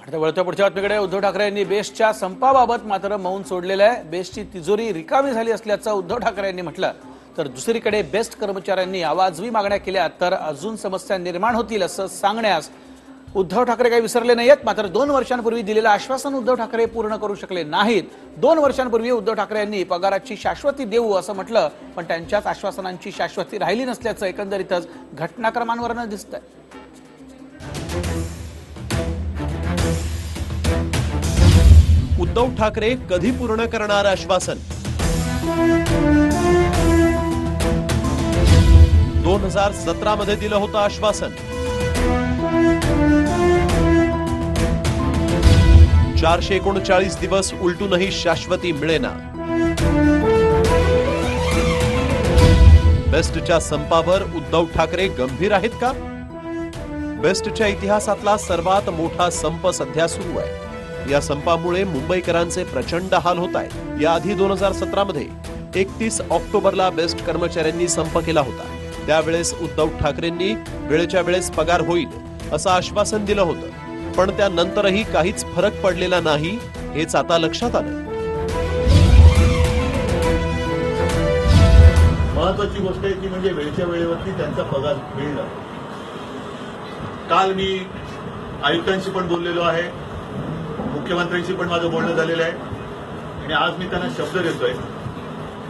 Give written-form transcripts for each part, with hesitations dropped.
आता वळत्या पुढच्या बातमीकडे उद्धव ठाकरे यांनी बेस्टच्या संपाबाबत मात्र मौन सोडलेलं आहे। बेस्टची तिजोरी रिकामी झाली असल्याचं उद्धव ठाकरे यांनी म्हटलं, तर दुसरीकडे बेस्ट कर्मचाऱ्यांनी आवाजवी मागण्या केल्या तर अजून समस्या निर्माण होतील असं सांगण्यास उद्धव ठाकरे काही विसरले नाहीत। मात्र 2 वर्षांपूर्वी दिलेलं आश्वासन उद्धव ठाकरे पूर्ण करू शकले नाहीत। 2 वर्षांपूर्वी उद्धव ठाकरे यांनी पगाराची शाश्वती देऊ असं म्हटलं, पण त्यांच्याच आश्वासनांची शाश्वती राहिली नसल्याचं एकंदरीतच घटनाक्रमांवरून दिसतंय। उद्धव ठाकरे कधी पूर्ण करणार आश्वासन? 2017 मध्ये दिलं होतं आश्वासन। 439 दिवस उलटूनही शाश्वती मिळेना। बेस्टच्या संपावर उद्धव ठाकरे गंभीर आहेत का? बेस्टच्या इतिहासातला सर्वात मोठा संप सध्या सुरू आहे। या संपामुळे मुंबईकरांचे प्रचंड हाल होत आहेत। याआधी 2017 मध्ये 31 ऑक्टोबरला बेस्ट कर्मचाऱ्यांनी संप केला होता। त्यावेळेस उद्धव ठाकरेंनी वेळेच्या वेळेस पगार होईल असं आश्वासन दिलं होतं, पण त्यानंतरही काहीच फरक पडलेला नाही हेच आता लक्षात आलं। महत्वाची गोष्ट आहे ती म्हणजे वेळच्या वेळेवरती त्यांचा पगार मिळणं। काल मी आयुक्तांशी पण बोललेलो आहे, मुख्यमंत्र्यांशी पण माझं बोलणं झालेलं आहे आणि आज मी त्यांना शब्द देतोय,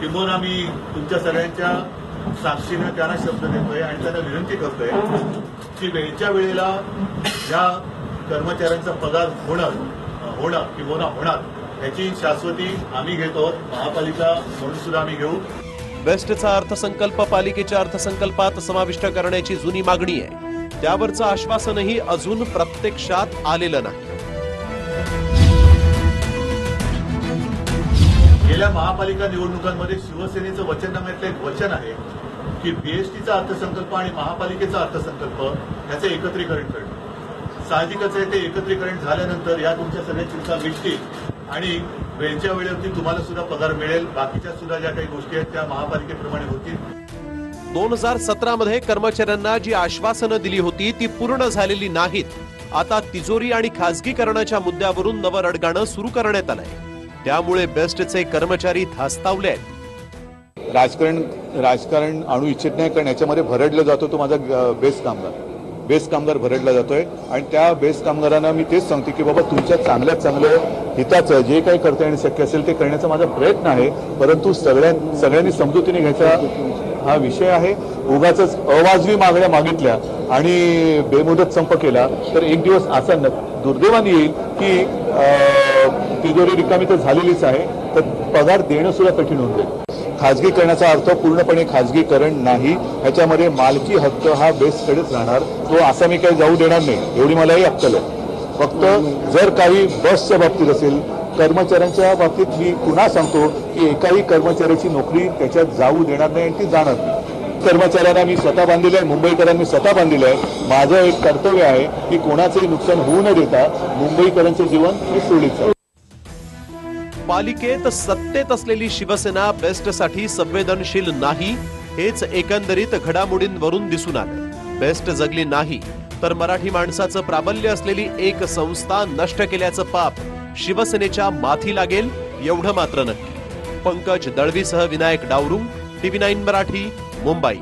किंबहुना मी तुमच्या सगळ्यांच्या साक्षीने त्यांना शब्द देतोय आणि त्यांना विनंती करतोय की वेळच्या वेळेला या कर्मचाऱ्यांचा पगार होणं किंवा होणार याची शाश्वती आम्ही घेतो, महापालिका म्हणून सुद्धा आम्ही घेऊ। बेस्टचा अर्थसंकल्प पालिकेच्या अर्थसंकल्पात समाविष्ट करण्याची जुनी मागणी आहे, त्यावरचं आश्वासनही अजून प्रत्यक्षात आलेलं नाही। गेल्या महापालिका निवडणुकांमध्ये शिवसेनेचं वचननाम्यातलं एक वचन आहे की बीएसटीचा अर्थसंकल्प आणि महापालिकेचा अर्थसंकल्प याचं एकत्रीकरण करणं। साहजिकच आहे, ते एकत्रीकरण झाल्यानंतर या तुमच्या सगळ्या चिंता मिटतील आणि वेळच्या वेळेवरती तुम्हाला सुद्धा पगार मिळेल। बाकीच्या सुद्धा ज्या काही गोष्टी आहेत त्या महापालिकेप्रमाणे होतील। 2017 मध्ये कर्मचाऱ्यांना जी आश्वासनं दिली होती ती पूर्ण झालेली नाहीत। आता तिजोरी आणि खासगीकरणाच्या मुद्द्यावरून नवं रडगाणं सुरू करण्यात आलंय। त्यामुळे बेस्टचे कर्मचारी धास्तावले आहेत। राजकारण आणू इच्छित नाही, कारण याच्यामध्ये भरडला जातो तो माझा बेस्ट कामगार भरडला जातोय आणि त्या बेस्ट कामगारांना मी तेच सांगते की बाबा तुमच्या चांगल्या हिताचं जे काही करता येणं शक्य असेल ते करण्याचा माझा प्रयत्न आहे, परंतु सगळ्यांनी समजुतीने घ्यायचा हा विषय आहे। उगाच अवाजवी मागण्या मागितल्या आणि बेमुदत संप केला तर एक दिवस असा दुर्दैवाने येईल की तिजोरी रिकामी तर झालेलीच आहे, तर पगार देणं सुद्धा कठीण होऊन जाईल। खाजगीकरणाचा अर्थ पूर्णपणे खाजगीकरण नाही, ह्याच्यामध्ये मालकी हक्क हा बेस्टकडेच राहणार, तो असा मी काही जाऊ देणार नाही एवढी मलाही अक्कल आहे। फक्त जर काही बसच्या बाबतीत असेल, कर्मचाऱ्यांच्या बाबतीत मी पुन्हा सांगतो की एकाही कर्मचाऱ्याची नोकरी त्याच्यात जाऊ देणार नाही आणि ती जाणार नाही। कर्मचाऱ्यांना मी स्वतः बांधलेलं आहे, मुंबईकरांनी स्वतः बांधलेलं आहे। माझं एक कर्तव्य आहे की कोणाचंही नुकसान होऊ न देता मुंबईकरांचं जीवन हे सुरळीत चालेल। पालिकेत सत्तेत असलेली शिवसेना बेस्टसाठी संवेदनशील नाही हेच एकंदरीत घडामोडींवरून दिसून आलं। बेस्ट जगली नाही तर मराठी माणसाचं प्राबल्य असलेली एक संस्था नष्ट केल्याचं पाप शिवसेनेच्या माथी लागेल एवढं मात्र नक्की। पंकज दळवीसह विनायक डावरुंग, TV9 मराठी, मुंबई।